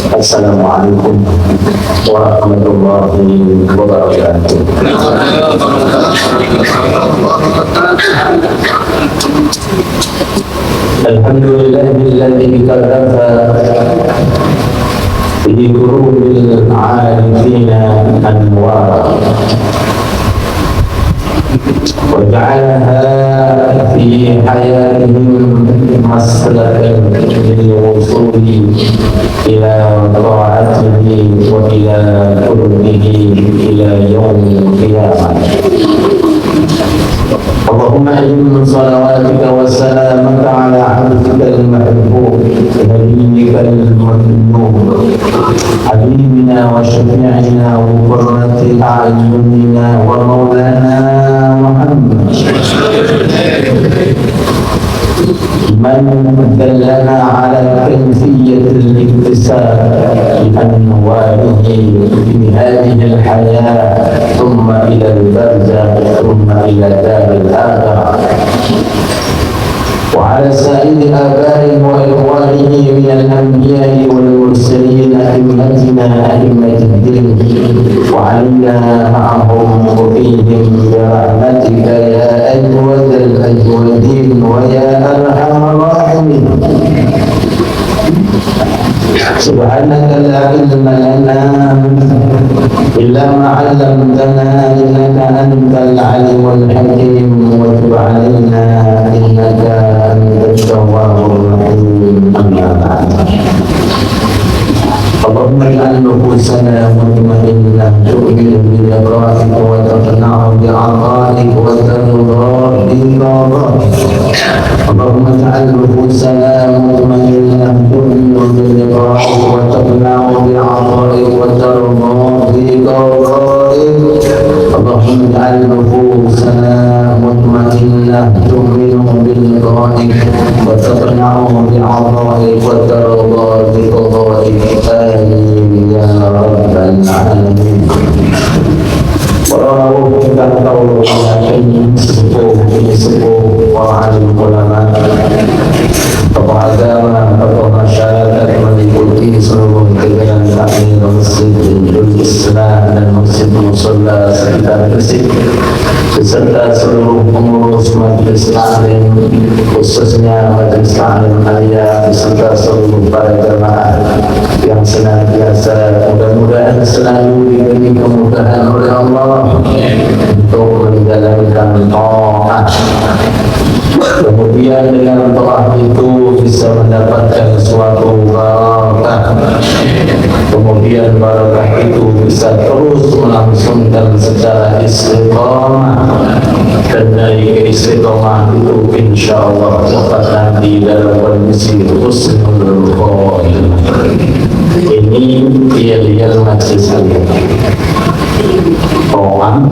Assalamualaikum warahmatullahi wabarakatuh. Alhamdulillahilladzi kadafa bi qurubil arifina anwara wa ja'alaha fi hayatihim maslakan lil wusuli ila ta'atihi wa ila qurbihi ila yaumil qiyamah. Allahumma inna salawatuka wa salamaka ala abdika al-mahbub nabiyyika al-mamnun habibina wa syafi'ina wa qurrati a'yunina wa maulana Muhammad من دلنا على كيفية الاكتساب بأنواعه في هذه الحياة ثم إلى البرزخ ثم إلى دار الآخرة وعلى سائر آبائه وإخوانه من الأنبياء والمرسلين أئمتنا أئمة الدين وعلينا معهم وفيهم برحمتك يا أجود الأجودين ويا أرحم الراحمين. سبحانك لا علم لنا إلا ما علمتنا إنك أنت العليم الحكيم وتب علينا إنك أنت التواب الرحيم. أما بعد اللهم اجعل نفوسنا مطمئنة تؤمن بلقائك وتقنع بعطائك وترضى بقضائك. اللهم اجعل نفوسنا مطمئنة تؤمن بلقائك وتقنع بعطائك وترضى بقضائك. اللهم اجعل نفوسنا مطمئنة تؤمن بلقائك وتقنع بعطائك وترضى بقضائك. آمين يا رب العالمين. Para kita tahu yakin sepuh para alim ulama, tokoh agama, tokoh masyarakat mengikuti seluruh kegiatan takmir Masjidul Islam dan Masjid Musalla sekitar Gresik beserta seluruh pengurus Majelis Taklim khususnya Majelis Taklim Alia beserta seluruh para jemaah yang senantiasa mudah-mudahan selalu diberi kemudahan oleh Allah untuk menjalankan taat. Kemudian dengan taat itu bisa mendapatkan suatu barakah. Kemudian barakah itu bisa terus melangsungkan secara istiqamah. Dan dari istiqamah itu insyaallah dapat nanti dalam kondisi husnul khotimah. Ini dia majelis saya. To'an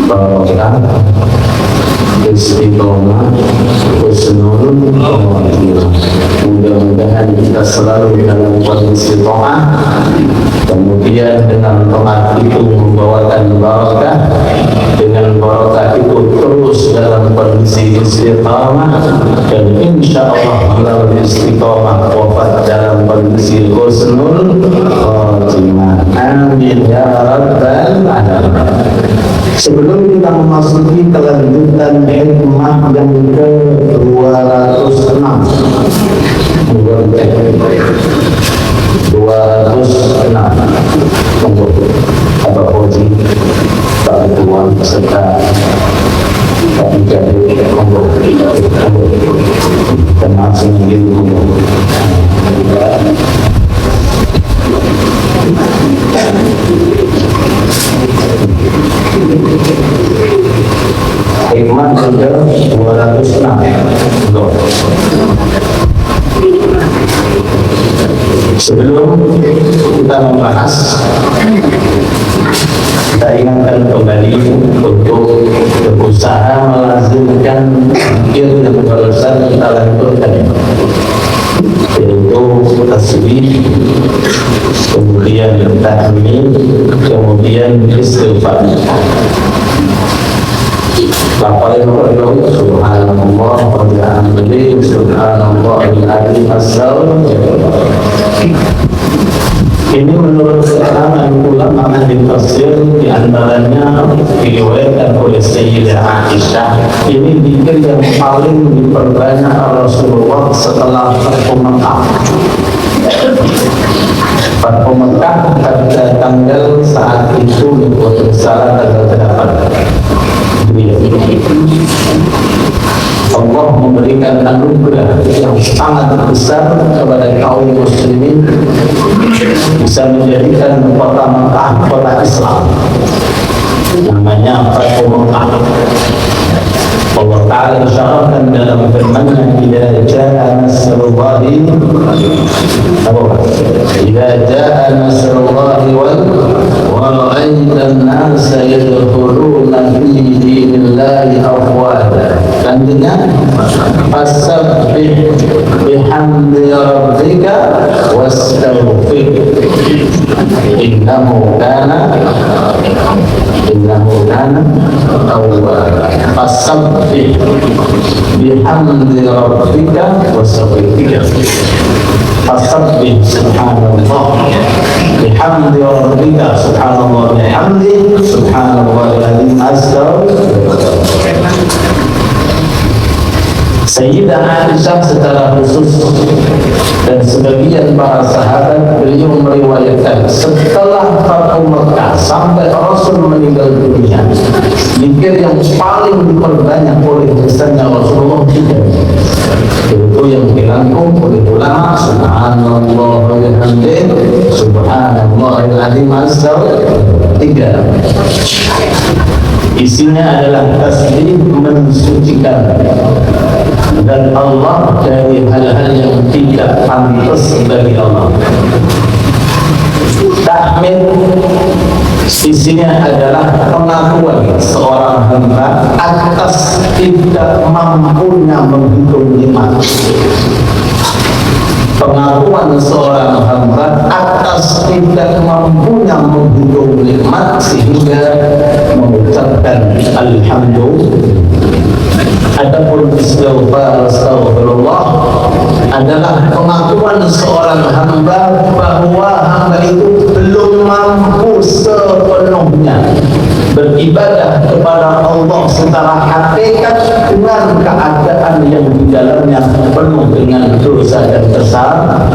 barokah istiqomah husnul khotimah. Mudah-mudahan kita selalu dalam kondisi to'an, kemudian dengan to'an itu membawakan barokah, dengan barokah itu terus dalam kondisi istiqomah, dan insya Allah melalui istiqomah wafat dalam kondisi husnul khotimah. Amin ya rabbal alamin. Sebelum kita memasuki kelanjutan hikmah yang ke-206 untuk Abah Fauzi, Pak Ridwan serta Pak Mujahid dan langsung hikmah ke-206. Sebelum kita membahas, kita ingatkan kembali untuk berusaha melazimkan zikir yang barusan kita lanjutkan, yaitu tasbih, kemudian tahmid, kemudian istighfar. Lafal subhanallah wa bihamdihi subhanallahil azim as-salam Ini menurut keterangan ulama ahli tafsir, di antaranya diriwayatkan oleh Sayyidah Aisyah, ini zikir yang paling diperbanyak Rasulullah setelah Fathu Mekah. Fathu Mekah pada tanggal saat itu untuk salah tanggal 8 Allah memberikan anugerah yang sangat besar kepada kaum muslimin, bisa menjadikan kota Mekah kota Islam, namanya Fathu Mekah. Allah Ta'ala isyaratkan dalam firman-Nya, "Idza jaa nasrullahi wa ra'aitan nasa yadkhuluna fi dinillahi afwaja." Artinya, fasabbih bihamdi rabbika wastaghfir innahu kana tawwaba. Fasabbih bihamdi rabbika wastaghfir. Fasabbih subhanallah bihamdi rabbika, subhanallah bihamdi, subhanallahil azim. Sayyidah Aisyah secara khusus dan sebagian para sahabat, beliau meriwayatkan setelah Fathu Mekah sampai Rasul meninggal dunia, zikir yang paling diperbanyak oleh lisannya Rasulullah itu yang dirangkum oleh ulama, subhanallah wa bihamdihi, subhanallahil azim tiga. Isinya adalah tasbih mensucikan dan Allah dari hal-hal yang tidak pantas bagi Allah. Tahmid isinya adalah pengakuan seorang hamba atas tidak mampunya menghitung nikmat. Pengakuan seorang hamba atas tidak mampunya menghitung nikmat sehingga mengucapkan alhamdulillah. Adapun istighfar, astagfirullah adalah pengakuan seorang hamba bahwa hamba itu belum mampu sepenuhnya beribadah kepada Allah secara hakikat dengan keadaan yang di dalamnya penuh dengan dosa dan kesalahan.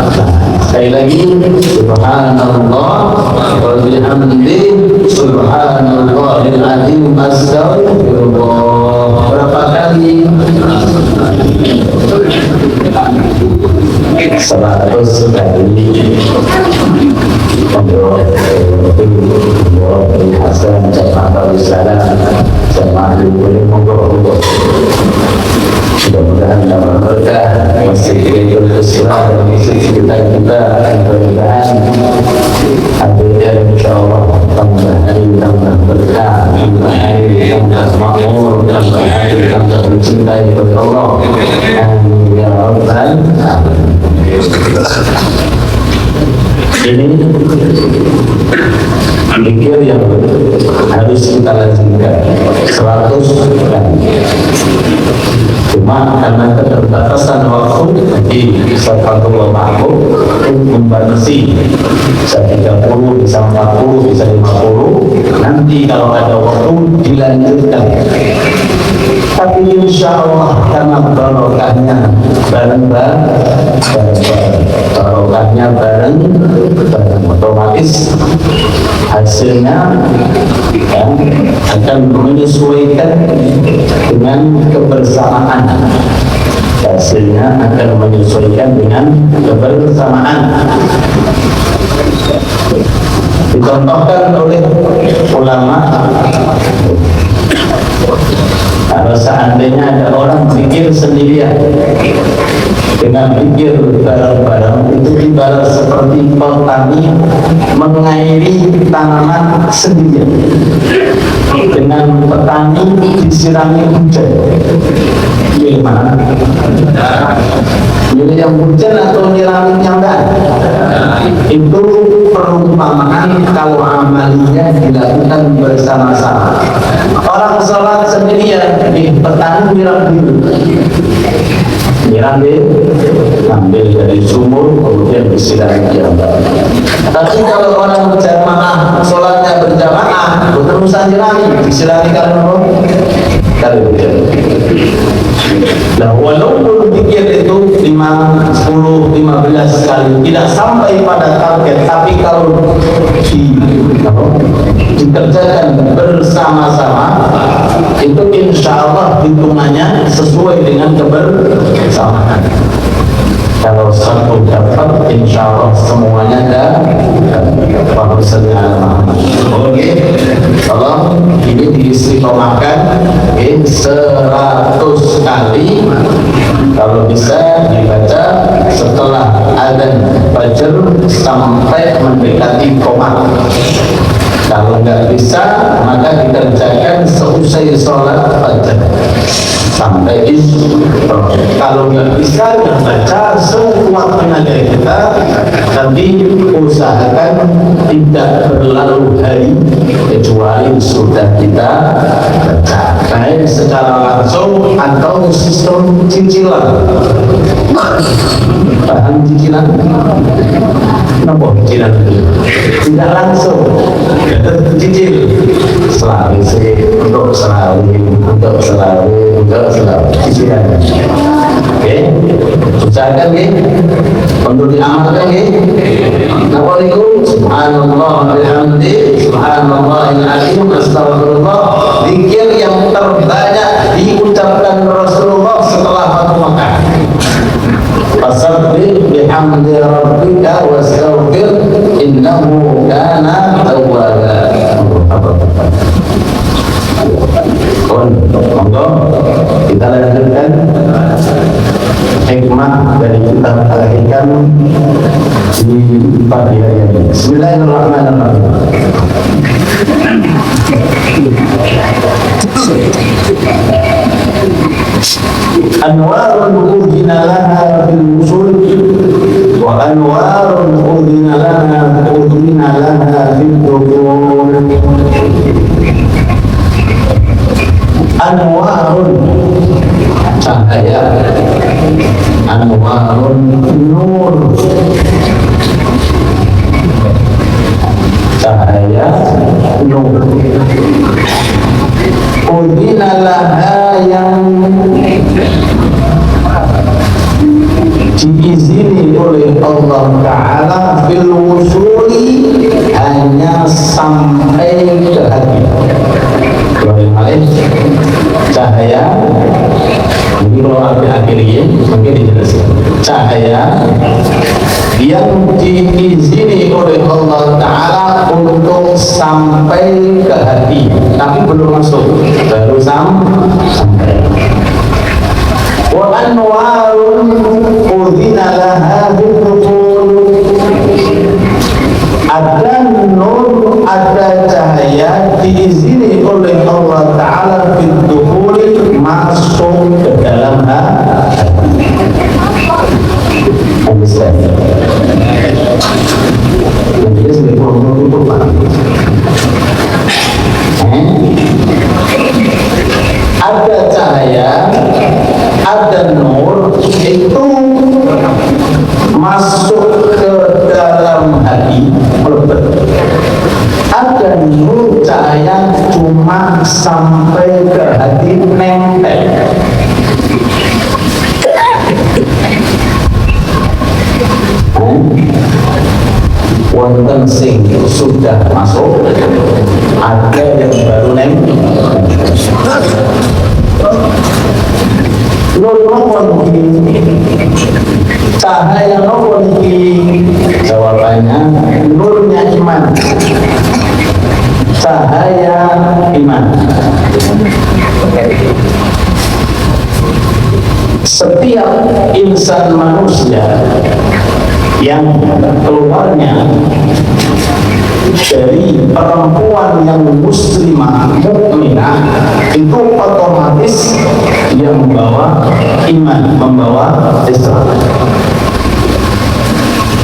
Sekali lagi, subhanallah wa bihamdihi, subhanallahil azim, astagfirullah. Berapa kali? 100 kali. Hasan jamaah salam jamaah boleh monggo. Mudah-mudahan dalam berkah masjid Islam dan masjid kita akan bermudahan adanya insyaallah tambah berkah, tambah makmur, tambah mencintai Allah. Amin ya rabbal alamin. Ini zikir yang harus kita lanjutkan 100 kali. Cuma karena keterbatasan waktu di Fathu Mekah membatasi bisa 30, bisa 40, bisa 50. Nanti kalau ada waktu dilanjutkan. Tapi insya Allah karena barokahnya bareng-bareng, otomatis hasilnya akan menyesuaikan dengan kebersamaan. Dicontohkan oleh ulama, kalau seandainya ada orang pikir sendirian dengan pikir bareng-bareng, itu ibarat seperti petani mengairi tanaman sendirian. Dengan petani disirami hujan, pilih mana? Pilih yang hujan atau nyiramin yang enggak? Itu perumpamaan kalau amalnya dilakukan bersama-sama. Orang sholat sendirian, petani nyiram dulu. Nyiram deh, nah diambil dari sumur kemudian disirami di ambang. Tapi kalau orang berjamaah, sholatnya berjamaah, bukan usah disirami karena apa? Kalau nah, walaupun pikir itu 5, 10, 15 kali tidak sampai pada target, tapi kalau dikerjakan bersama-sama itu insya Allah hitungannya sesuai dengan kebersamaan. Kalau satu dapat, insya Allah semuanya ada. Oke, tolong ini diistiqomahkan 100 kali. Kalau bisa dibaca setelah adzan fajar sampai mendekati qomat. Kalau nggak bisa, maka dikerjakan seusai sholat fajar sampai isya. Kalau nggak bisa, ya baca sekuat tenaga kita, tapi usahakan tidak berlalu hari kecuali sudah kita baca, baik secara langsung atau sistem cicilan. Paham cicilan? Kenapa cicilan? Tidak langsung, cicil selawi untuk selawi, untuk selawi, untuk selawi, cicilan. Oke, usahakan ya, untuk diamalkan ya. Assalamualaikum, subhanallah, alhamdulillah, subhanallahil azim, astagfirullah. Zikir yang terbanyak diucapkan Rasulullah setelah Fatu Makkah. Fasabbih bihamdi rabbika wastaghfir innahu kana tawwaba. Monggo kita lanjutkan hikmah dari kitab Al-Hikam di pagi hari ini. Bismillahirrahmanirrahim. Anwarun udhina laha fil usul wa anwarun udhina laha fil dukhul. Anwarun cahaya, anwarun nur, cahaya nur. Udhina laha yang diizini oleh Allah Ta'ala fil wusuli hanya sampai ke hati. Cahaya ini kalau akhir-akhirnya mungkin dijelaskan. Cahaya yang diizini oleh Allah Ta'ala untuk sampai ke hati, tapi belum masuk, baru sampai. Wa anwarun udhina laha bidukhul. Ada nur, ada cahaya diizini oleh Allah Ta'ala bidukhul, masuk ke dalam hati. Jadi sebagai itu ada cahaya, ada nur, itu masuk ke dalam hati. Ada nur, cahaya cuma sampai ke hati, nempel. Wonten sing sudah masuk, ada yang baru nempel. Nur nopo iki? Cahaya nopo iki? Jawabannya nurnya iman. Cahaya iman. Setiap insan manusia yang keluarnya dari perempuan yang muslimah mukminah itu otomatis yang membawa iman, membawa Islam,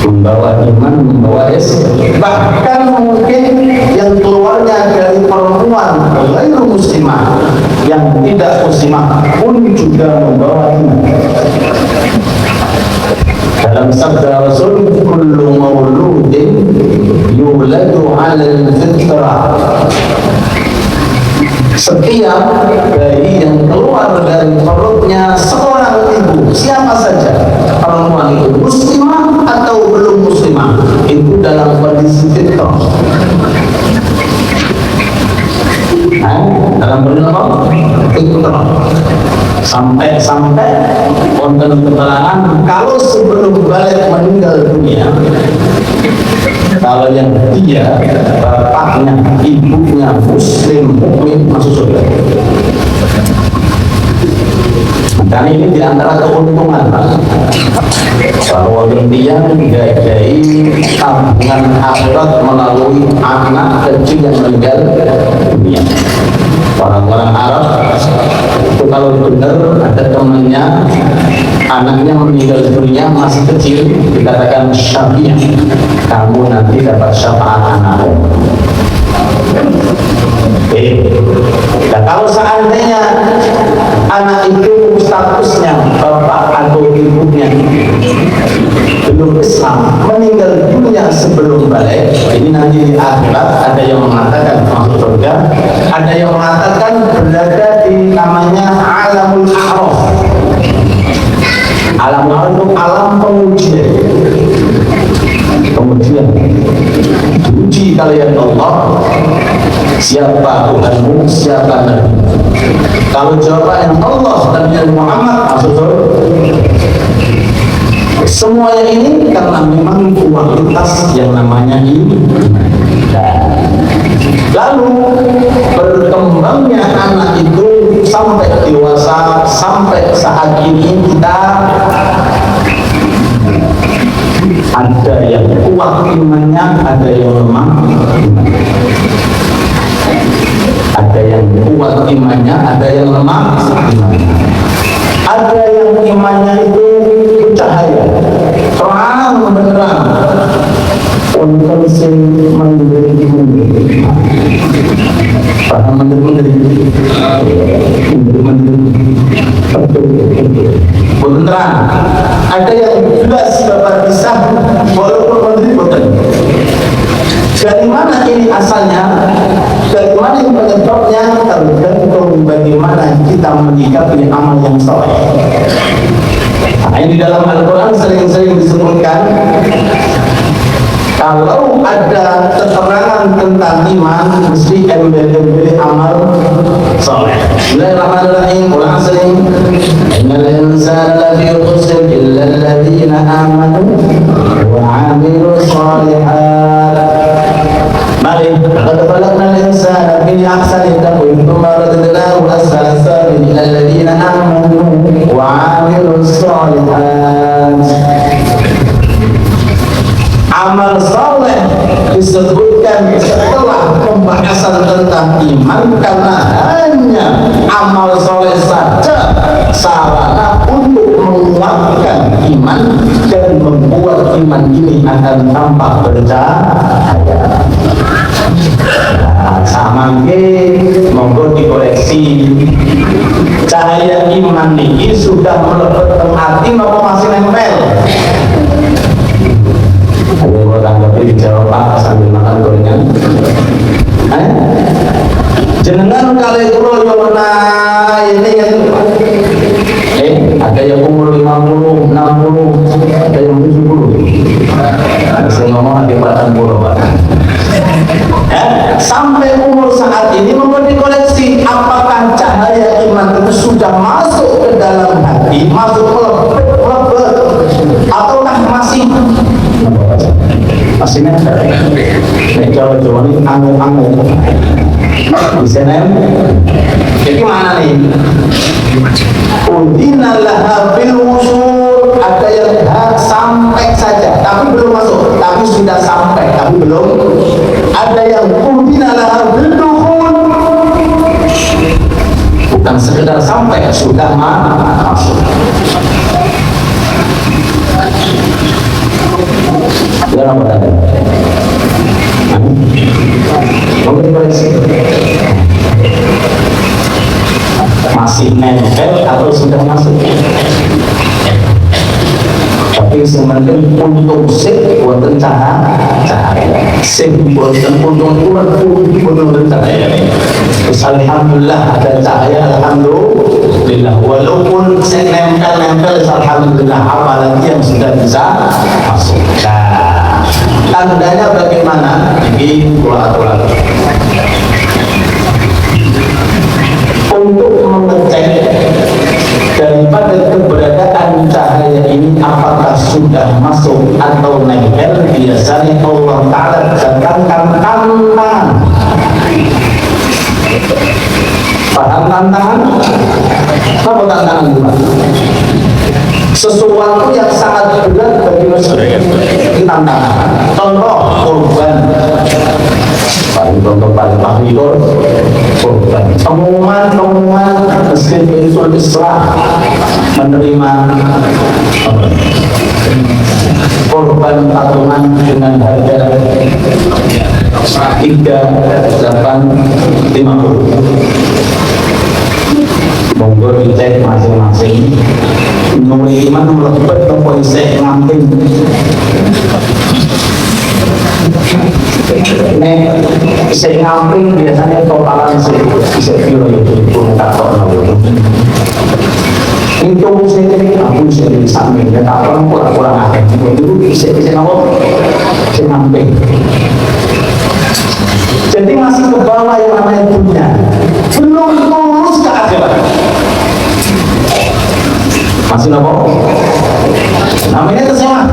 membawa iman, membawa Islam. Bahkan mungkin yang keluarnya dari perempuan ghairu muslimah, yang tidak muslimah pun juga membawa iman. Dalam sabda Rasul, kullu mauludin yuladu 'alal fitrah. Setiap bayi yang keluar dari perutnya seorang ibu, siapa saja perempuan itu, muslimah atau belum muslimah, itu dalam kondisi fitrah. Dalam kondisi apa? Fitrah. Sampai konten keterangan kalau sebelum balik meninggal dunia, kalau yang dia bapaknya ibunya muslim mukmin masuk surga. Dan ini diantara keuntungan bahwa dia menggadai tabungan akhirat melalui anak kecil yang meninggal dunia. Orang-orang Arab itu kalau benar ada temannya anaknya meninggal dunia masih kecil, dikatakan syafi'ah, kamu nanti dapat syafaat anakmu. Nah, kalau seandainya anak itu statusnya bapak atau ibunya belum Islam, meninggal dunia sebelum balik, ini nanti di akhirat ada yang mengatakan masuk surga, ada yang mengatakan berada di namanya alamul a'raf. Alam a'raf itu alam pengujian. Diuji kalian Allah, siapa Tuhanmu, siapa Nabi. Kalau jawabannya Allah dan Muhammad, masuk surga. Semuanya ini karena memang kualitas yang namanya iman. Lalu berkembangnya anak itu sampai dewasa, sampai saat ini kita ada yang kuat imannya, ada yang lemah imannya. Ada yang kuat imannya, ada yang lemah imannya. Ada yang imannya itu bercahaya, terang benderang, untuk sing mandiri paham mandiri benderang. Ada yang jelas bapak bisa walaupun mandiri boten. Dari mana ini asalnya? Dari mana yang penyebabnya? Tergantung bagaimana kita menyikapi amal yang saleh. Nah, ini dalam Al-Quran sering-sering disebutkan kalau ada keterangan tentang iman mesti embel-embel amal saleh. Bismillahirrahmanirrahim. Quran sering innal insana lafi khusr illa alladziina aamanu wa 'amilus shalihat. Mari laqad khalaqnal insana fi ahsani taqwim thumma radadnahu asfala safilin illa alladziina aamanu wa 'amilus shalihat. Amal saleh disebutkan setelah pembahasan tentang iman karena hanya amal saleh saja sarana untuk menguatkan iman dan membuat iman ini akan tampak bercahaya. Nah, sama monggo dikoreksi, cahaya iman ini sudah melekat ke hati apa masih nempel? Ada yang mau tanggapi dijawab Pak sambil makan gorengan. Jenengan kali kulo yo ini kan. Ada yang umur 50, 60, ada yang 70. Saya ngomong ada 40 Pak. Sampai umur saat ini mau dikoleksi apakah cahaya iman itu sudah masuk ke dalam hati, masuk melebet, ataukah masih nempel? Nek Jawa ini angel-angel bisa nempel. Jadi mana nih? Udina laha bil wusul, ada yang sampai saja tapi belum masuk, tapi sudah sampai tapi belum. Ada yang udina laha bil dukhul, bukan sekedar sampai, sudah masuk. Jangan berada. Mungkin masih nempel atau sudah masuk. Tapi cahaya sing boten pundung cahaya. Terus alhamdulillah ada cahaya, alhamdulillah, walaupun saya nempel alhamdulillah, apalagi yang sudah bisa masuk. Nah, tandanya bagaimana? Ini aturan untuk mengecek daripada keberadaan cahaya ini apakah sudah masuk atau nempel. Biasanya Allah Ta'ala datangkan tantangan. Paham tantangan? Apa tantangan itu? Sesuatu yang sangat berat bagi manusia, ini tantangan. Contoh korban, contoh paling mahir korban. Pengumuman Masjid Baitul Islam menerima korban patungan dengan harga 3.850. Monggo dicek masing-masing. Nomor 5 melebet ke polisi ngamping. Saya ngamping biasanya totalan bisa kilo itu pun tak tahu. Itu saya aku sendiri samping dan tak orang kurang akhir. Itu bisa nawa saya ngamping. Jadi masih ke bawah yang namanya dunia, belum lulus ke akhirat. Masih nopo? Namanya tersewa.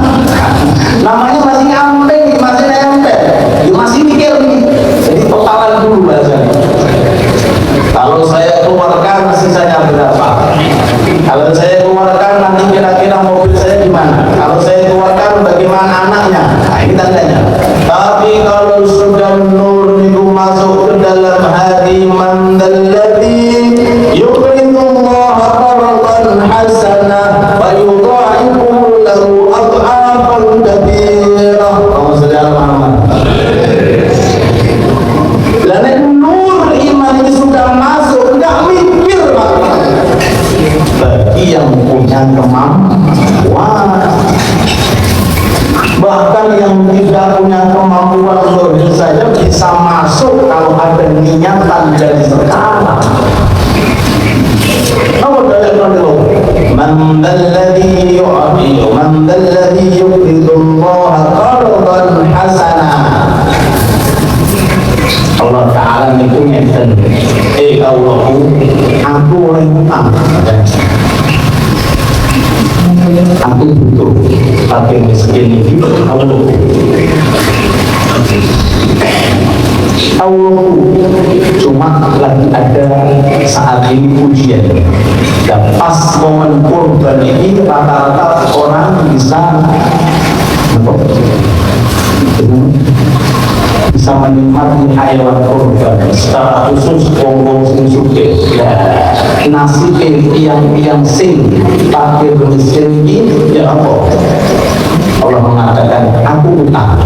Namanya masih ngamping, masih nempel, masih mikir nih. Jadi totalan dulu bahasanya. Kalau saya keluarkan sisanya berapa? Kalau saya keluarkan nanti kira-kira mobil saya gimana? Kalau saya keluarkan bagaimana anaknya? Nah ini tandanya. Tapi kalau sudah nur itu masuk ke dalam hati, man dalladzi yuqridullaha qardan hasanah wa yudha'ifu lahu adhafan katsira. Allahumma shalli ala Muhammad. Lalu nur iman ini sudah masuk, enggak mikir bagi yang punya kemampuan. Bahkan yang tidak punya kemampuan zahir saja bisa masuk kalau ada niatan dari sekarang. Apa dalilnya dulu? Man dalladzi yu'ti, man dalladzi yuqridullaha qardan hasanah. Allah Ta'ala itu ngeten. Allahku, aku oleh utang. Aku butuh, tapi miskin ini Allah cuma lagi ada saat ini ujian. Dan pas momen kurban ini rata-rata orang bisa menikmati hewan kurban secara khusus wong sing sugih. Nasib yang sing fakir miskin ini ya Allah. Allah mengatakan aku utang.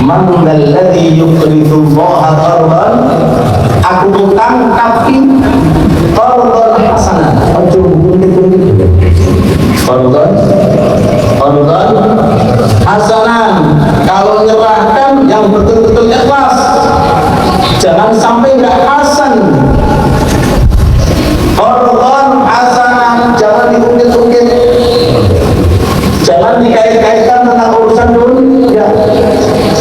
Man dalladzi yuqridullaha qardan, aku utang tapi qardan hasanah. Ojo bukit-bukit. Qardan hasanah. Kalau nyerahkan yang betul-betul ikhlas, jangan sampai nggak hasan. Qardan hasanah, jangan diungkit-ungkit, jangan dikait-kaitkan tentang urusan dunia.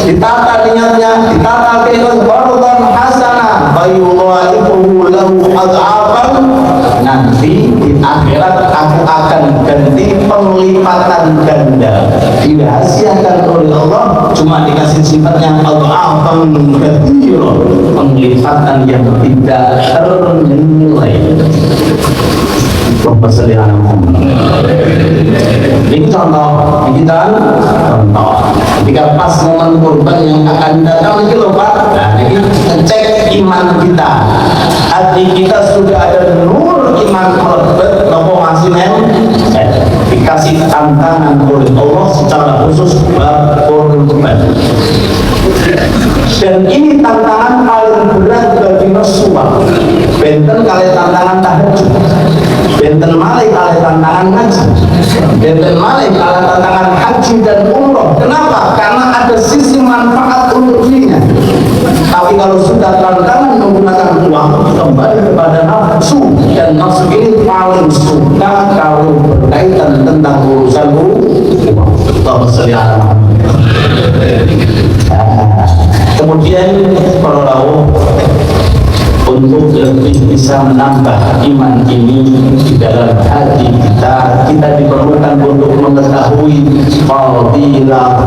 Ditata niatnya, ditata keikhlasan. Qardan hasanah, bayudha'ifuhu lahu adhafan. Nanti di akhirat aku akan ganti penglipatan ganda. Dirahasiakan oleh Allah, cuma dikasih sifatnya adhafan katsira, penglipatan yang tidak ternilai. Allahumma shalli ala Muhammad. Ini contoh, kita contoh. Ketika pas momen kurban yang akan datang lagi loh Pak. Nah, ini cek iman kita. Hati kita sudah ada nur iman melebet, nopo masih dikasih tantangan oleh Allah secara khusus bab kurban. Dan ini tantangan paling berat bagi Rasulullah. Benten kali tantangan tahajud, benten malih kali tantangan haji, benten malih kali tantangan haji dan umroh. Kenapa? Karena Kemudian para rawuh untuk lebih bisa menambah iman ini di dalam hati kita, kita diperlukan untuk mengetahui fadilah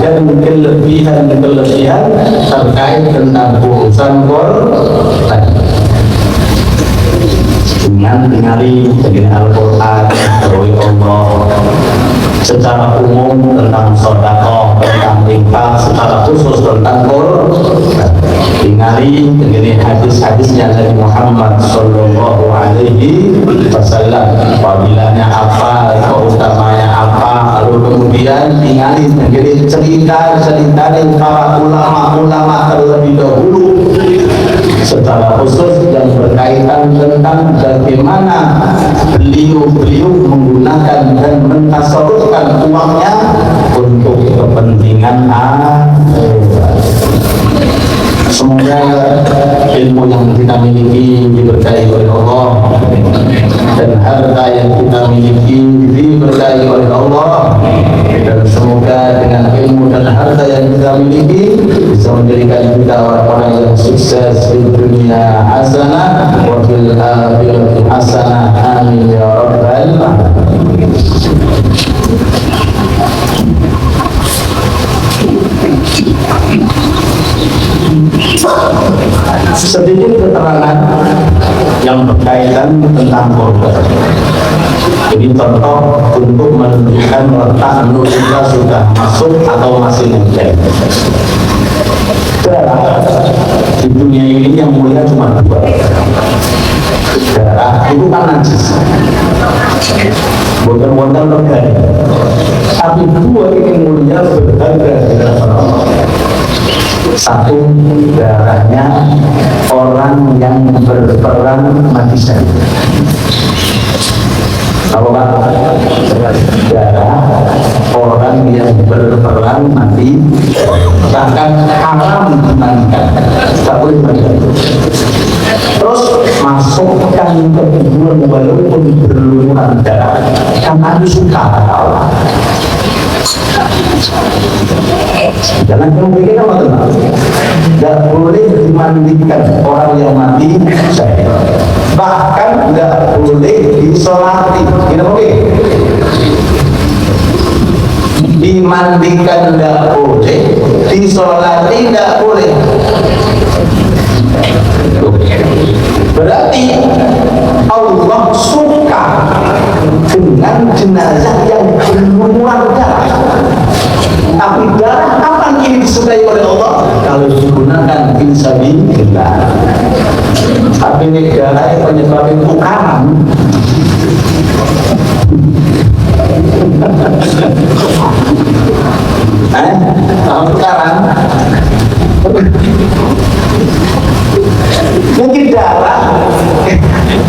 dan kelebihan terkait tentang urusan Quran. Dengan dengarin Al-Quran dari Allah secara umum tentang sedekah, tentang infak, secara khusus tentang Quran. Dengarin dengan hadis-hadisnya Nabi Muhammad Sallallahu Alaihi Wasallam, fadilahnya apa, keutamanya apa, lalu kemudian dengarin dengan cerita-cerita dari para ulama-ulama terlebih dahulu secara khusus yang berkaitan tentang bagaimana beliau menggunakan dan mentasarrufkan uangnya untuk kepentingan akhirat. Semoga ilmu yang kita miliki diberkahi oleh Allah dan harta yang kita miliki diberkahi oleh Allah, dan semoga dengan ilmu dan harta yang kita miliki bisa menjadikan kita orang-orang yang sukses di dunia hasanah wa fil akhirati hasanah, amin ya rabbal alamin. Sedikit keterangan yang berkaitan tentang korban. Ini contoh untuk menunjukkan letak nur kita sudah masuk atau masih nempel. Darah di dunia ini yang mulia cuma dua. Darah itu kan najis, bukan organik. Tapi dua ini mulia berharga di hadapan Allah. Satu, darahnya orang yang berperang mati syahid. Kalau darah orang yang berperang mati, bahkan haram dimandikan, tak boleh dimandikan. Terus masukkan ke kubur walaupun berlumuran darah, karena itu suka Allah. Jangan kamu apa tenang. Tidak boleh dimandikan orang yang mati syahid. Bahkan tidak boleh disolati. Tidak boleh. Dimandikan tidak boleh, disolati tidak boleh. Berarti Allah suka dengan jenazah yang berlumuran darah. Tapi darah kapan ini disukai oleh Allah? Kalau digunakan fisabilillah. Tapi ini darah yang menyebabkan tukaran. Tahu tukaran? Mungkin darah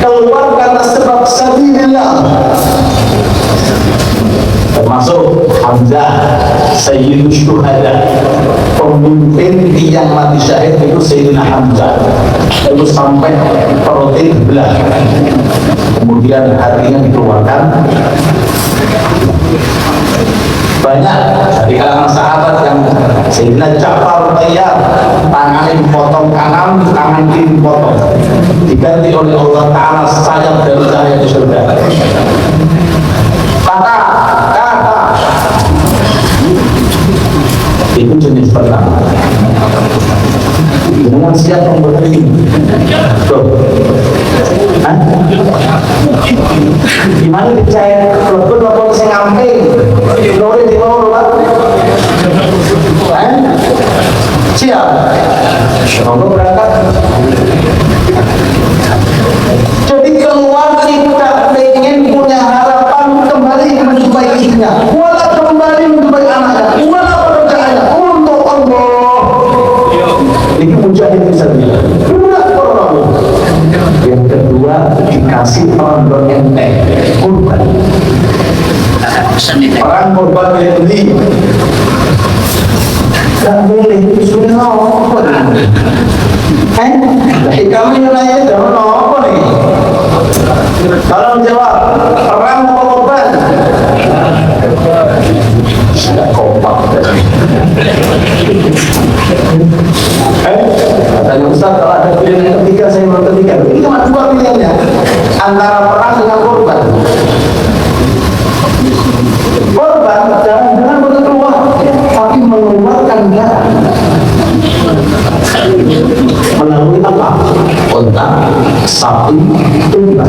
keluar karena sebab sabilillah. Termasuk Hamzah Sayyidul Syuhada, pemimpin yang mati syahid itu Sayyidina Hamzah. Itu sampai perutnya belah, kemudian hatinya dikeluarkan. Banyak di kalangan sahabat yang Sayyidina Ja'far Tayyar, tangannya dipotong kanan, tangan kiri dipotong, diganti oleh Allah Ta'ala sayap dari cahaya di surga. Kata itu jenis pertama. Dengan siap membuat ini. Gimana dicek? Lebut atau saya ngamping? Lori di bawah, siap. Semoga berangkat. Jadi keluar kita ingin punya harapan kembali menjumpai istrinya, wala kembali menjumpai anaknya, wala pekerjaannya untuk Allah. Ini mujahid fisabilillah. Yang kedua, dikasih orang berenteng kurban. Orang kurban beli. Tak boleh sudah apa ni? Kami nanya dah apa ni? Kalau jawab orang kurban, sudah kompak. Katanya Ustaz, kalau ada pilihan ketiga, saya mau ketiga. Ini cuma dua pilihannya, antara perang dengan korban. Korban jangan berkeluar, tapi mengeluarkan darah melalui apa? Unta, sapi, domba.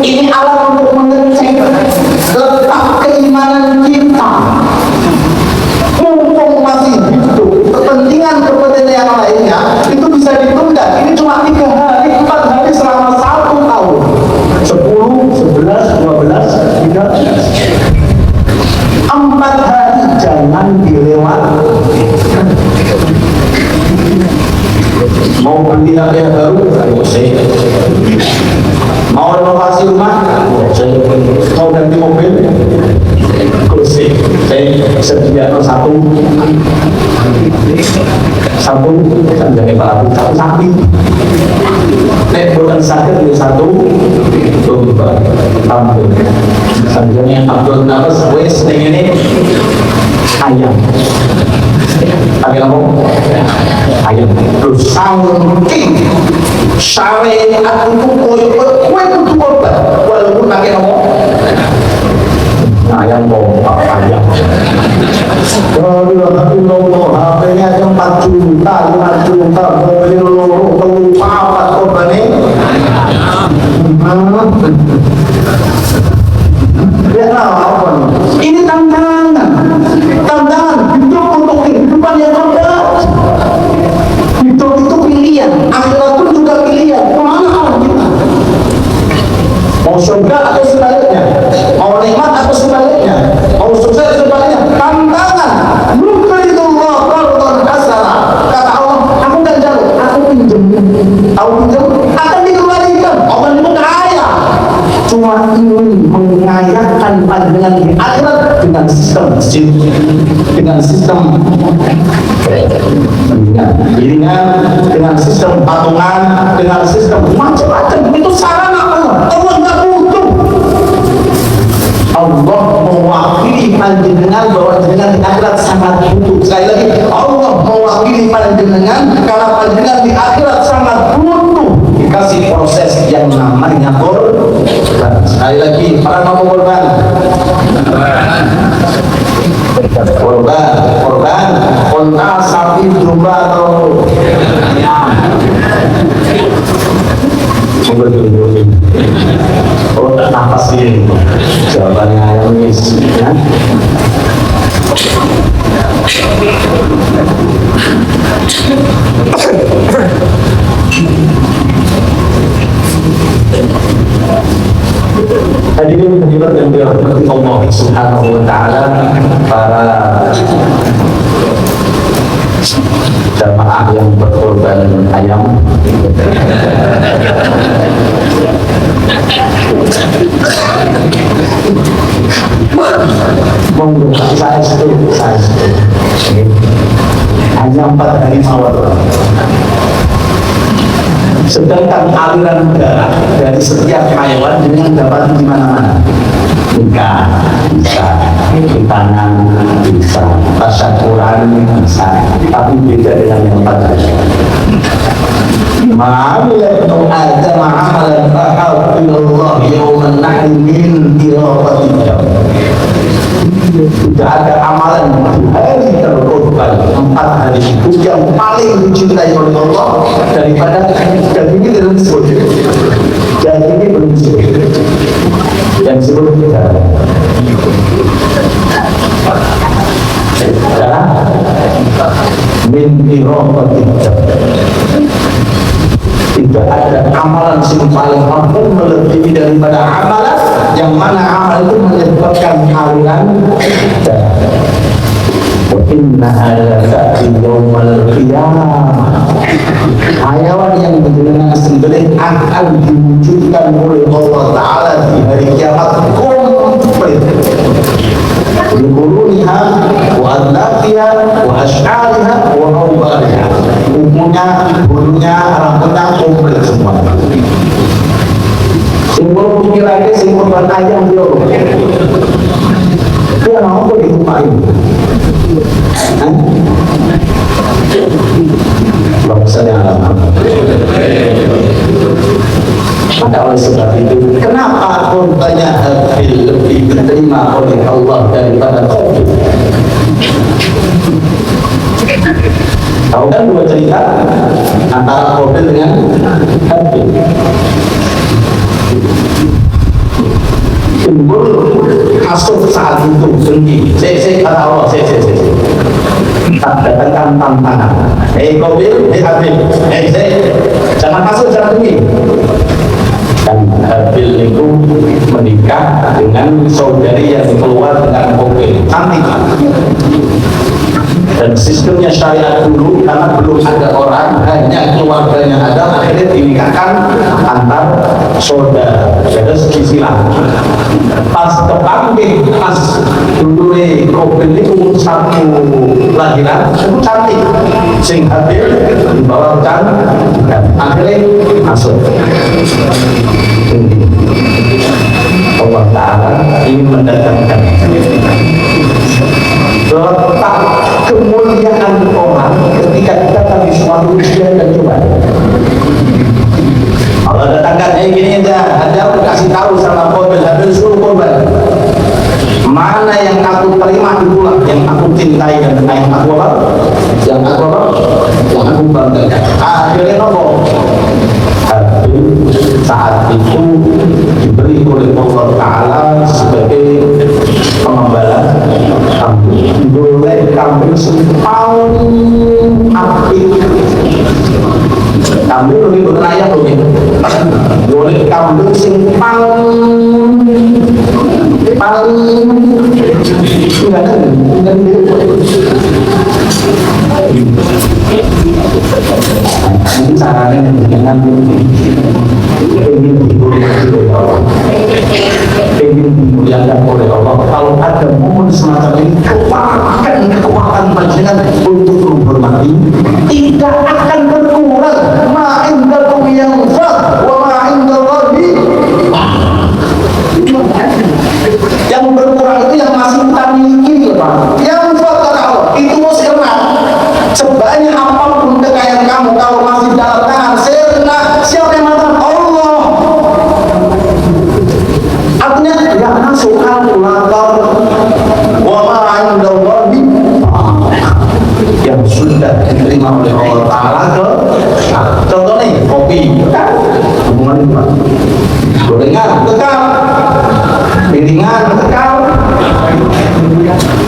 Ini alat untuk mengecek letak keimanan kita. Mumpung masih hidup, kepentingan yang lainnya itu bisa ditunda. Ini cuma 3 hari, 4 hari selama 1 tahun. 10, 11, 12, 13. 4 hari jangan dilewati. Mau beli HP yang baru, mau renovasi rumah, mau ganti mobil, kursi, saya sediakan satu sampai satu sapi. Nek bukan sakit itu satu, domba, tampil. Selanjutnya Abdul Nafas, wes ini ayam. Tapi kamu ayam terus saking syariat itu koyo itu korban walaupun pakai kamu ayam bomba ayam. Kalau tapi nomor HP-nya aja 4 juta, 5 juta, mobil loro, apa korbannya? Ya apa? Ini tantangan hidup untuk kehidupan yang berat. Hidup itu pilihan, akhirat pun juga pilihan. Kemana arah kita? Mau surga atau sebaliknya? Mau nikmat atau sebaliknya? Mau sukses atau sebaliknya? Tantangan. Yuqridullah qardan hasana. Kata Allah, aku kan jalur, aku pinjam. Aku pinjam akan dikembalikan. Allah itu kaya. Cuma ingin mengayakan pandangan di akhirat dengan sistem masjid, dengan sistem piringan, dengan sistem patungan, dengan sistem macam-macam. Itu sarana Allah nggak butuh. Allah mewakili panjenengan bahwa panjenengan di akhirat sangat butuh. Sekali lagi, Allah mewakili panjenengan karena panjenengan di akhirat sangat butuh dikasih proses yang namanya korban. Sekali lagi, para mau korban, unta, sapi, domba atau ayam. Oh, tak nafas ini. Jawabannya ayam ya. Hadirin hadirat yang dirahmati Allah Subhanahu wa taala, para jamaah yang berkorban ayam. Monggo saya setuju. Hanya 4 hari mawar. Sedangkan aliran darah dari setiap hewan dengan dapat di mana-mana. Ikan bisa, di tangan bisa, tasyakuran bisa, tapi beda dengan yang 4 hari. Ma'amilatu Adam amalan fa'afilullah yawman nahri min irafatiyah. Tidak ada amalan hari terkorban 4 hari itu yang paling dicintai oleh Allah daripada dan ini belum disebut, dan ini belum disebut, yang disebut kita adalah min irafatiyah. Tidak ada amalan yang paling mampu melebihi daripada amalan yang mana amal itu menyebabkan aliran darah. Wa inna ala ta'ti yawmal qiyamah. Hayawan yang berjenengan sembelih akan diwujudkan oleh Allah Ta'ala di hari kiamat komplit. Dikuruniha wa adlafiha wa ash'ariha wa awbariha. Umumnya, bulunya, rambutnya komplit semua. Simbol pikirannya, simbol ayam dia. Dia mati. Bapak yang alam. Maka oleh sebab itu, kenapa korbannya Habil lebih diterima oleh Allah daripada Qabil? Tahu kan dua cerita antara Qabil dengan Habil? Timbul masuk saat itu sendiri. Saya kata Allah, saya datangkan tantangan. Qabil, Habil, jangan masuk jalan ini. Dan Habil itu menikah dengan saudari yang keluar dengan Qabil, cantik. Dan sistemnya syariat dulu, karena belum ada orang, hanya keluarganya ada, akhirnya dinikahkan antar saudara, jadi silang. Pas kepanggil, pas dulu Qabil itu umur satu lahiran, itu cantik. Sing Habil dibawa cantik, dan akhirnya masuk. Allah Ta'ala ingin mendatangkan letak kemuliaan orang ketika kita tadi suatu ujian dan cobaan. Allah datangkan gini aja, ada kasih tahu sama Qabil, Habil suruh korban. Mana yang aku terima itulah yang aku cintai dan yang aku apa? Yang aku banggakan. Akhirnya nopo? Habil saat itu diberi oleh Allah Ta'ala sebagai pengembala kambing. Boleh kambing paling apik. Kambing lebih bernaya boleh. Boleh kambing paling ini caranya dengan ingin dihormati oleh Allah, ingin dimuliakan oleh Allah. Kalau ada momen semacam ini, kekuatan panjenengan untuk menghormati tidak akan berkurang. Ma'indakum yanfad wa ma'indallahi. Yang berkurang itu yang masih kita miliki, Pak. Yang kata Allah itu sirna. Sebanyak apapun kekayaan kamu, kalau masih dalam tangan sirna, siapa yang mengatakan Allah? Artinya tidak masuk kalkulator wa ma'indallahi yang sudah diterima oleh Allah Ta'ala. Contoh nih, kopi kan hubungan itu, Pak. Gorengan kekal, piringan kekal.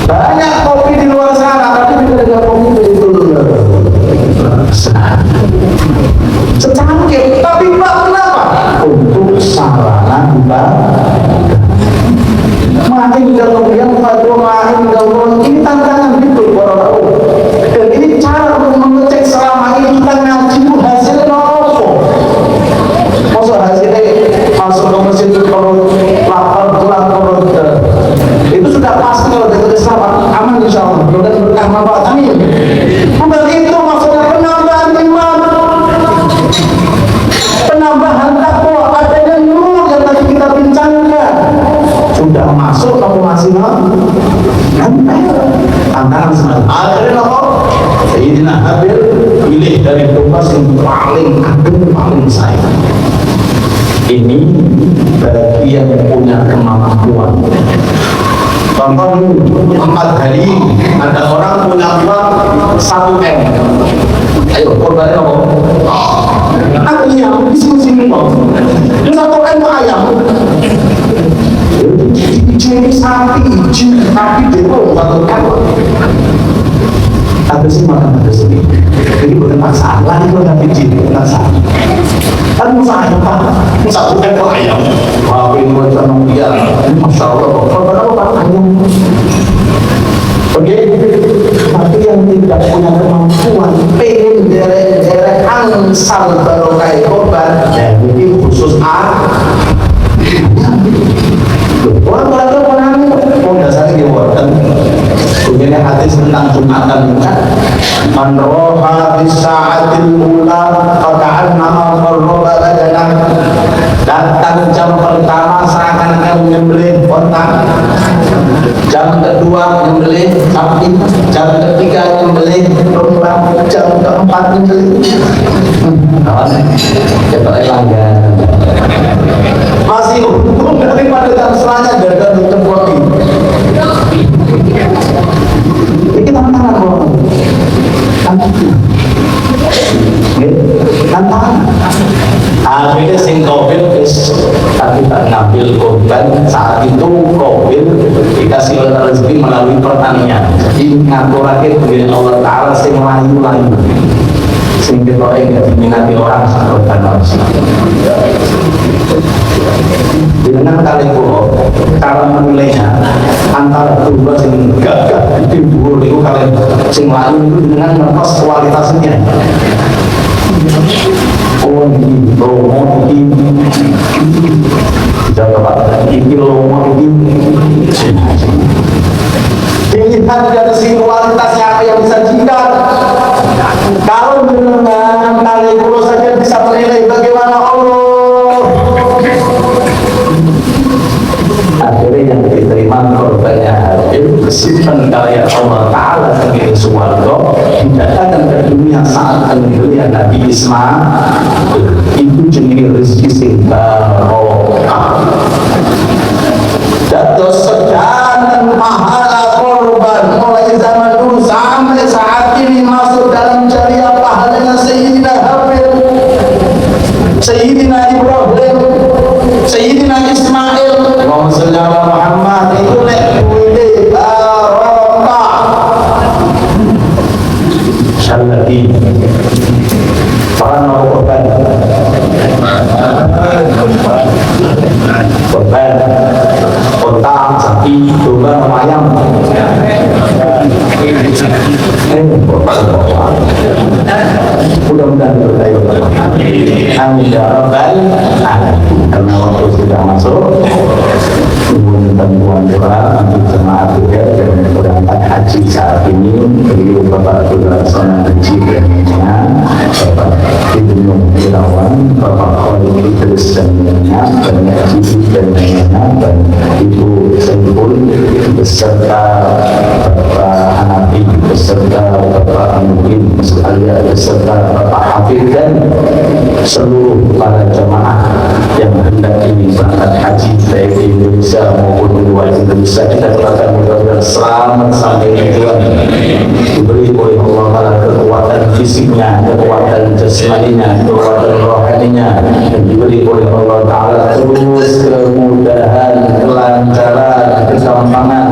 Banyak kopi di luar sana, tapi tidak ada kopi itu secangkir. Tapi Pak, kenapa? Untuk sarana ibadah. Makin kalau yang pada makin kalau ini tantangan gitu para. Dan ini cara untuk mengecek selama ini kita ngaji hasilnya apa? Masa hasilnya masuk ke mesin kalau lapor itu sudah pasti kalau dari selamat aman insya Allah. Mudah berkah manfaat, amin. Bukan itu maksudnya penambahan iman, penambahan takwa, adanya nur yang tadi kita bincangkan. Sudah masuk kamu masih tantangan semua. Akhirnya apa? Sayyidina Habil pilih dari tugas yang paling agung, paling sayang. Ini bagi yang punya kemampuan. Contoh 4 hari ada orang punya uang 1 M. Ayo korbannya apa? Ayam di sini kok. 1 M ayam. Jadi sapi itu 1 M. Ada sih makan ada sini. Jadi bukan masalah itu tapi jadi masalah. Kan usaha Pak, 1 M ayam. Tapi buat orang dia, masya Allah. Kalau Pak ayam. Oke, tapi yang tidak punya kemampuan, pengen derek angsal barokah korban, dan ini khusus orang-orang menangis, dasarnya dibuatkan. Kemudian hadis tentang Jumatan man roha bisa'atil ula qata'an nama qarroba badanah. Datang jam pertama seakan-akan menyembelih otak. Jam kedua nyembelih sapi, jam ketiga nyembelih domba, jam keempat nyembelih. Coba langgan. Masih untung daripada jam setelahnya gagal ditempati. Ini tantangan kok. Tantangan. Akhirnya sing Qabil tapi tak ngambil korban. Saat itu Qabil dikasih rezeki melalui pertanian. Jadi ngaturannya dengan Allah Ta'ala sing layu-layu, sing kita enggak diminati orang korban harus. Dengan kali pulau, cara menilainya antara dua sing gagah di dhuwur itu kalian sing layu itu dengan ngepas kualitasnya. Oh ini lomo ini jaga ini lomo ini dilihat dari segi kualitasnya apa yang bisa jidat. Kalau dengan kali pulau saja bisa menilai bagaimana Allah, akhirnya yang diterima korbannya Habil bersihkan karya Allah Ta'ala sebagai suwargo didatangkan ke dunia saat kemudian Nabi Ismail itu jenis rezeki sing barokah. Dados sekian pahala korban mulai zaman dulu sampai saat ini masuk dalam jariah pahalanya Sayyidina Habil, Sayyidina Ibrahim, Sayyidina Ismail. Allahumma sholli ala Muhammad. Itu nek kuwi barokah. Syallati para korban kontak sapi domba ayam mudah-mudahan berdaya. Amin ya rabbal alamin. Karena waktu sudah masuk, temuan doa untuk jemaah juga dan berangkat haji saat ini. Beliau Bapak Pelaksana Haji Berninya, Bapak Ibnu Irawan, Bapak Khalid Idris dan Nyonya, dan Haji dan Nyonya, dan Ibu Saiful beserta Bapak Hanafi, beserta Bapak Amuddin, beserta Bapak Hafid dan seluruh para jemaah yang hendak ini berangkat haji baik di Indonesia maupun di luar Indonesia. Kita doakan mudah-mudahan selamat sampai tujuan, diberi oleh Allah Ta'ala kekuatan fisiknya, kekuatan jasmaninya, kekuatan rohaninya, dan diberi oleh Allah Ta'ala terus kemudahan, kelancaran, kegampangan,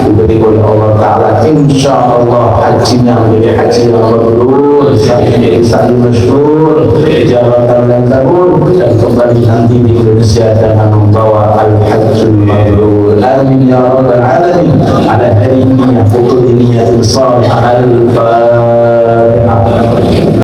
diberi oleh Allah Ta'ala insya Allah hajinya menjadi haji yang mabrur, sampai sa'i masyhur, jabatan yang kabul, dan kembali nanti di Indonesia dengan membawa al-hajjul mabrur. Amin ya rabbal alamin. Ala hari ini, pukul ini, al-Fatihah.